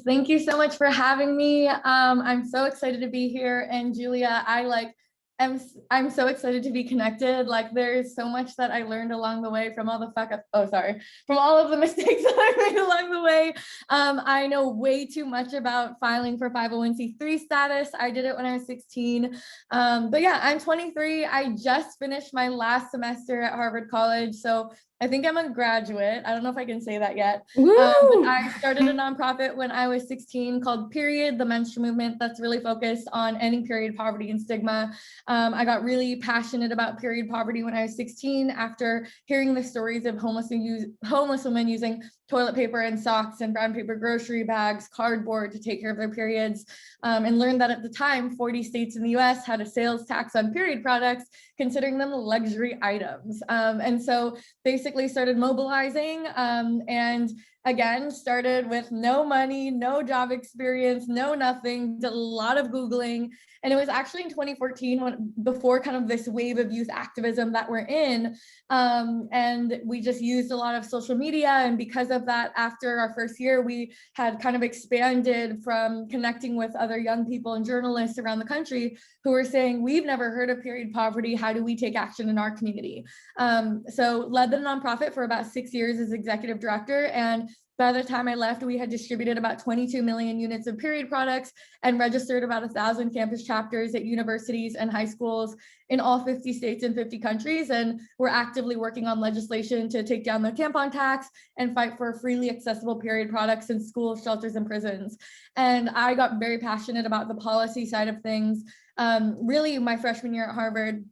course. Thank you so much for having me. I'm so excited to be here. And Julia, I'm so excited to be connected. Like there's so much that I learned along the way from all the from all of the mistakes that I made along the way. I know way too much about filing for 501c3 status. I did it when I was 16. But yeah, I'm 23. I just finished my last semester at Harvard College. So I think I'm a graduate. I don't know if I can say that yet. But I started a nonprofit when I was 16 called Period, the menstrual movement, that's really focused on ending period poverty and stigma. I got really passionate about period poverty when I was 16 after hearing the stories of homeless women using toilet paper and socks and brown paper grocery bags, cardboard to take care of their periods, and learned that at the time, 40 states in the US had a sales tax on period products, considering them luxury items. And so basically started mobilizing and again, started with no money, no job experience, no nothing, did a lot of Googling. And it was actually in 2014 before kind of this wave of youth activism that we're in. And we just used a lot of social media. And because of that, after our first year, we had kind of expanded from connecting with other young people and journalists around the country who were saying, we've never heard of period poverty. How do we take action in our community? So led the nonprofit for about 6 years as executive director. And by the time I left, we had distributed about 22 million units of period products and registered about 1,000 campus chapters at universities and high schools in all 50 states and 50 countries. And we're actively working on legislation to take down the tampon tax and fight for freely accessible period products in schools, shelters, and prisons. And I got very passionate about the policy side of things. Really, my freshman year at Harvard,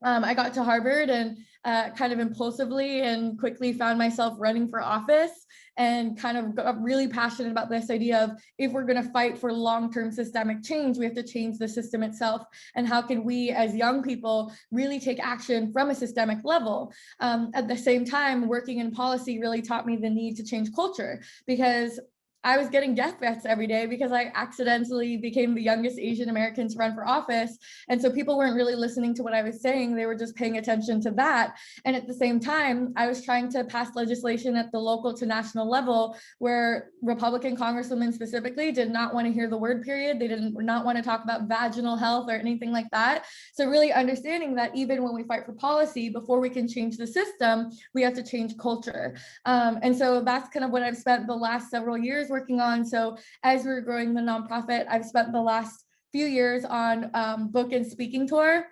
I got to Harvard and kind of impulsively and quickly found myself running for office and kind of got really passionate about this idea of if we're going to fight for long-term systemic change, we have to change the system itself. And how can we as young people really take action from a systemic level? At the same time, working in policy really taught me the need to change culture, because I was getting death threats every day because I accidentally became the youngest Asian American to run for office. And so people weren't really listening to what I was saying. They were just paying attention to that. And at the same time, I was trying to pass legislation at the local to national level where Republican congresswomen specifically did not want to hear the word period. They did not want to talk about vaginal health or anything like that. So really understanding that even when we fight for policy, before we can change the system, we have to change culture. And so that's kind of what I've spent the last several years working on. So as we're growing the nonprofit, I've spent the last few years on book and speaking tour.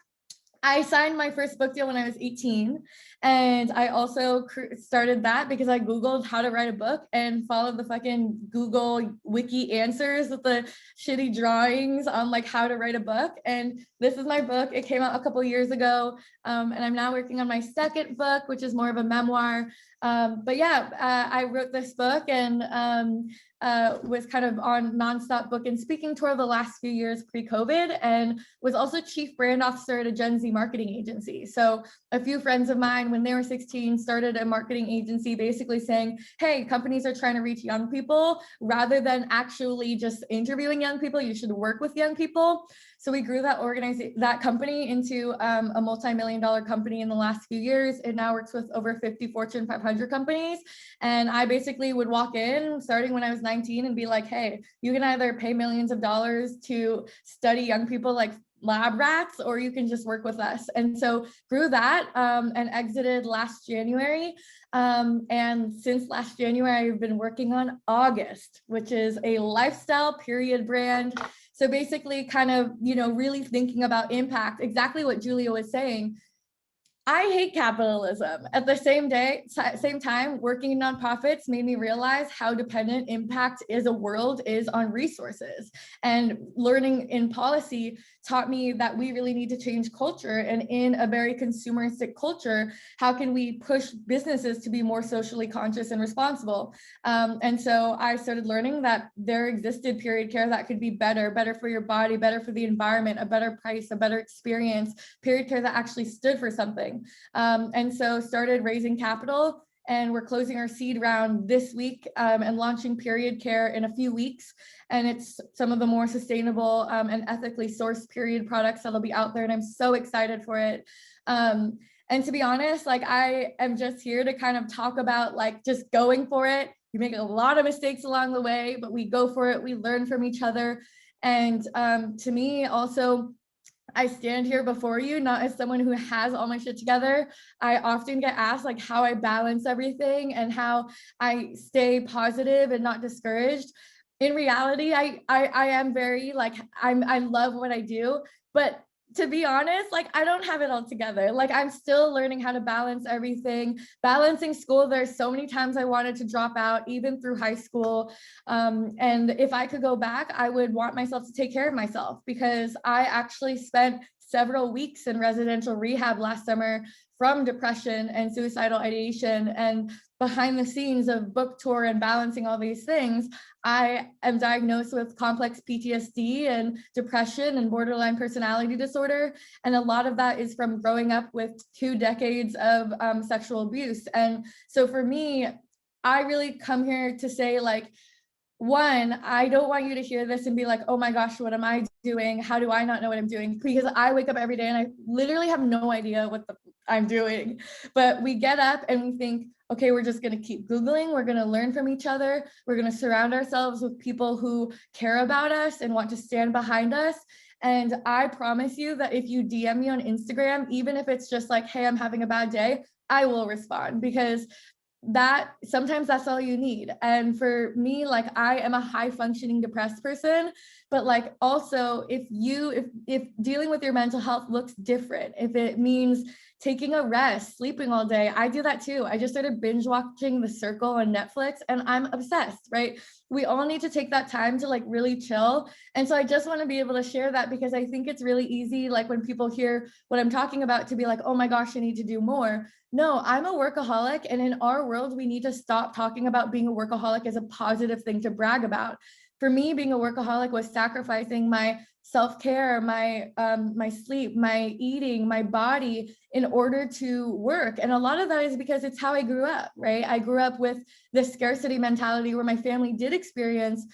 I signed my first book deal when I was 18. And I also started that because I Googled how to write a book and followed the fucking Google wiki answers with the shitty drawings on like how to write a book. And this is my book. It came out a couple years ago. And I'm now working on my second book, which is more of a memoir. But yeah, I wrote this book and was kind of on nonstop book and speaking tour the last few years pre-COVID, and was also chief brand officer at a Gen Z marketing agency. So a few friends of mine, when they were 16, started a marketing agency basically saying, hey, companies are trying to reach young people. Rather than actually just interviewing young people, you should work with young people. So we grew that company into a multi-million-dollar company in the last few years. It now works with over 50 Fortune 500 companies. And I basically would walk in starting when I was 19 and be like, hey, you can either pay millions of dollars to study young people like lab rats, or you can just work with us. And so grew that and exited last January. And since last January, I've been working on August, which is a lifestyle period brand. So basically kind of, really thinking about impact, exactly what Julia was saying. I hate capitalism. At the same time, working in nonprofits made me realize how dependent impact as a world is on resources. And learning in policy taught me that we really need to change culture. And in a very consumeristic culture, how can we push businesses to be more socially conscious and responsible? And so I started learning that there existed period care that could be better for your body, better for the environment, a better price, a better experience, period care that actually stood for something. And so started raising capital, and we're closing our seed round this week and launching period care in a few weeks. And it's some of the more sustainable and ethically sourced period products that'll be out there. And I'm so excited for it. And to be honest, like I am just here to kind of talk about like just going for it, We make a lot of mistakes along the way, but we go for it. We learn from each other. And to me also, I stand here before you not as someone who has all my shit together. I often get asked like how I balance everything and how I stay positive and not discouraged. In reality, I am very like I love what I do, but to be honest, like I don't have it all together. Like I'm still learning how to balance everything. Balancing school, there's so many times I wanted to drop out, even through high school. And if I could go back, I would want myself to take care of myself, because I actually spent several weeks in residential rehab last summer from depression and suicidal ideation. And behind the scenes of book tour and balancing all these things, I am diagnosed with complex PTSD and depression and borderline personality disorder. And a lot of that is from growing up with 2 decades of sexual abuse. And so for me, I really come here to say, like, one, I don't want you to hear this and be like, oh my gosh, what am I doing? How do I not know what I'm doing? Because I wake up every day and I literally have no idea what I'm doing. But we get up and we think, okay, we're just going to keep Googling. We're going to learn from each other. We're going to surround ourselves with people who care about us and want to stand behind us. And I promise you that if you DM me on Instagram, even if it's just like, hey, I'm having a bad day, I will respond, because that sometimes that's all you need. And for me, like I am a high functioning depressed person, but like also if dealing with your mental health looks different, if it means taking a rest, sleeping all day, I do that too. I just started binge watching The Circle on Netflix and I'm obsessed, right? We all need to take that time to like really chill. And so I just want to be able to share that, because I think it's really easy, like when people hear what I'm talking about, to be like, oh my gosh, I need to do more. No, I'm a workaholic. And in our world, we need to stop talking about being a workaholic as a positive thing to brag about. For me, being a workaholic was sacrificing my self-care, my sleep, my eating, my body in order to work. And a lot of that is because it's how I grew up, right? I grew up with this scarcity mentality where my family did experience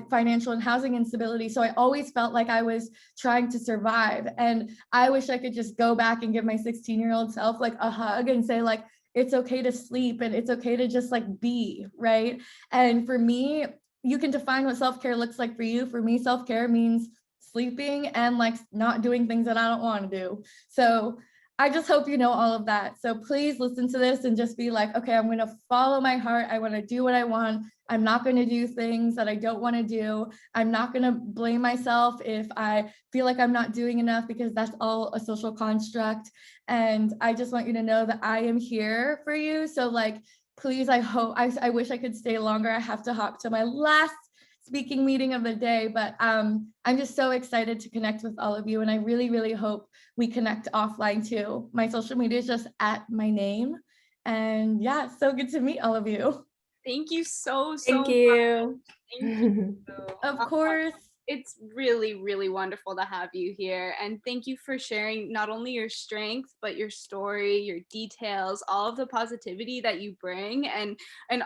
financial and housing instability. So I always felt like I was trying to survive. And I wish I could just go back and give my 16-year-old self like a hug and say like, it's okay to sleep and it's okay to just like be, right? And for me, you can define what self-care looks like for you. For me, self-care means sleeping and like not doing things that I don't want to do. So I just hope you know all of that. So please listen to this and just be like, okay, I'm going to follow my heart. I want to do what I want. I'm not going to do things that I don't want to do. I'm not going to blame myself if I feel like I'm not doing enough, because that's all a social construct. And I just want you to know that I am here for you. So like, please, I wish I could stay longer. I have to hop to my last speaking meeting of the day, but I'm just so excited to connect with all of you. And I really, really hope we connect offline too. My social media is just at my name. And yeah, so good to meet all of you. Thank you so Thank you. much. Thank you. Of course. It's really, really wonderful to have you here. And thank you for sharing not only your strength, but your story, your details, all of the positivity that you bring, and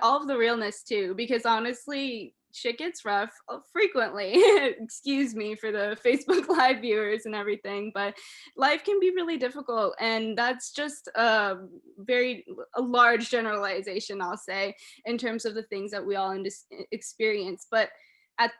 all of the realness too, because honestly, shit gets rough frequently. Excuse me for the Facebook Live viewers and everything, but life can be really difficult. And that's just a large generalization, I'll say, in terms of the things that we all experience. But at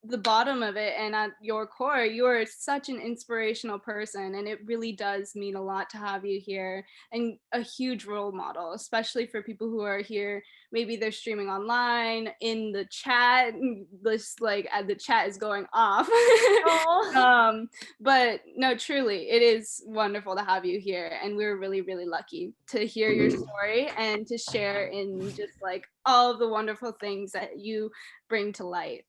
the bottom of it and at your core, you are such an inspirational person, and it really does mean a lot to have you here, and a huge role model, especially for people who are here. Maybe they're streaming online, in the chat, just like the chat is going off. But no, truly, it is wonderful to have you here, and we're really, really lucky to hear your story and to share in just like all of the wonderful things that you bring to light.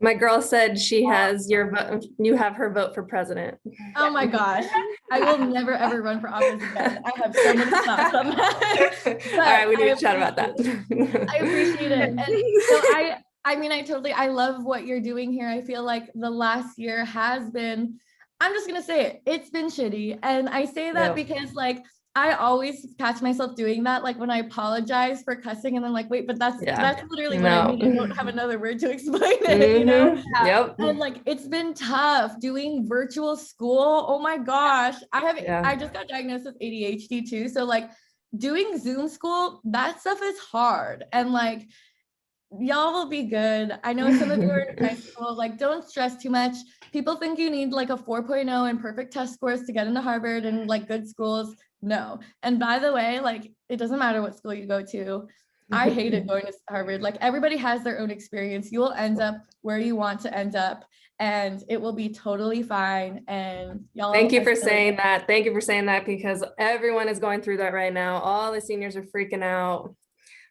My girl said she has your vote. You have her vote for president. Oh my gosh. I will never ever run for office again. I have so many thoughts on that. All right, we need to chat about that. I appreciate it. And so I love what you're doing here. I feel like the last year has been, I'm just gonna say it, it's been shitty. And I say that because like I always catch myself doing that, like when I apologize for cussing and then like, wait, but that's literally what I mean. I don't have another word to explain it, you know? Yep. And like, it's been tough doing virtual school. Oh my gosh. I just got diagnosed with ADHD too. So like doing Zoom school, that stuff is hard. And like, y'all will be good. I know some of you are in high school, like don't stress too much. People think you need like a 4.0 and perfect test scores to get into Harvard and like good schools. No. And by the way, like it doesn't matter what school you go to. I hated going to Harvard. Like everybody has their own experience. You will end up where you want to end up and it will be totally fine. And y'all. Thank you for saying that. Thank you for saying that because everyone is going through that right now. All the seniors are freaking out.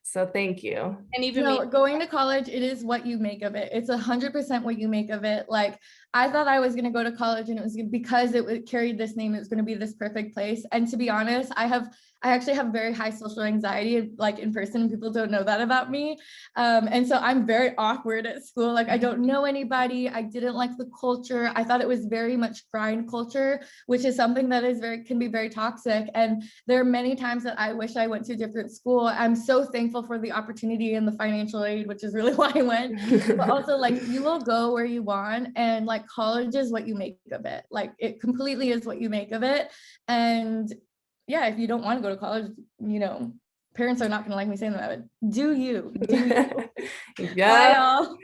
So thank you. And even No, me. going to college, it is what you make of it. It's 100% what you make of it. Like I thought I was going to go to college and it was because carried this name, it was going to be this perfect place. And to be honest, I actually have very high social anxiety, like in person. People don't know that about me. And so I'm very awkward at school. Like I don't know anybody. I didn't like the culture. I thought it was very much grind culture, which is something that can be very toxic. And there are many times that I wish I went to a different school. I'm so thankful for the opportunity and the financial aid, which is really why I went. But also like you will go where you want, and like college is what you make of it. Like it completely is what you make of it. And yeah, if you don't want to go to college, parents are not going to like me saying that, but do you. Yeah. Bye, y'all.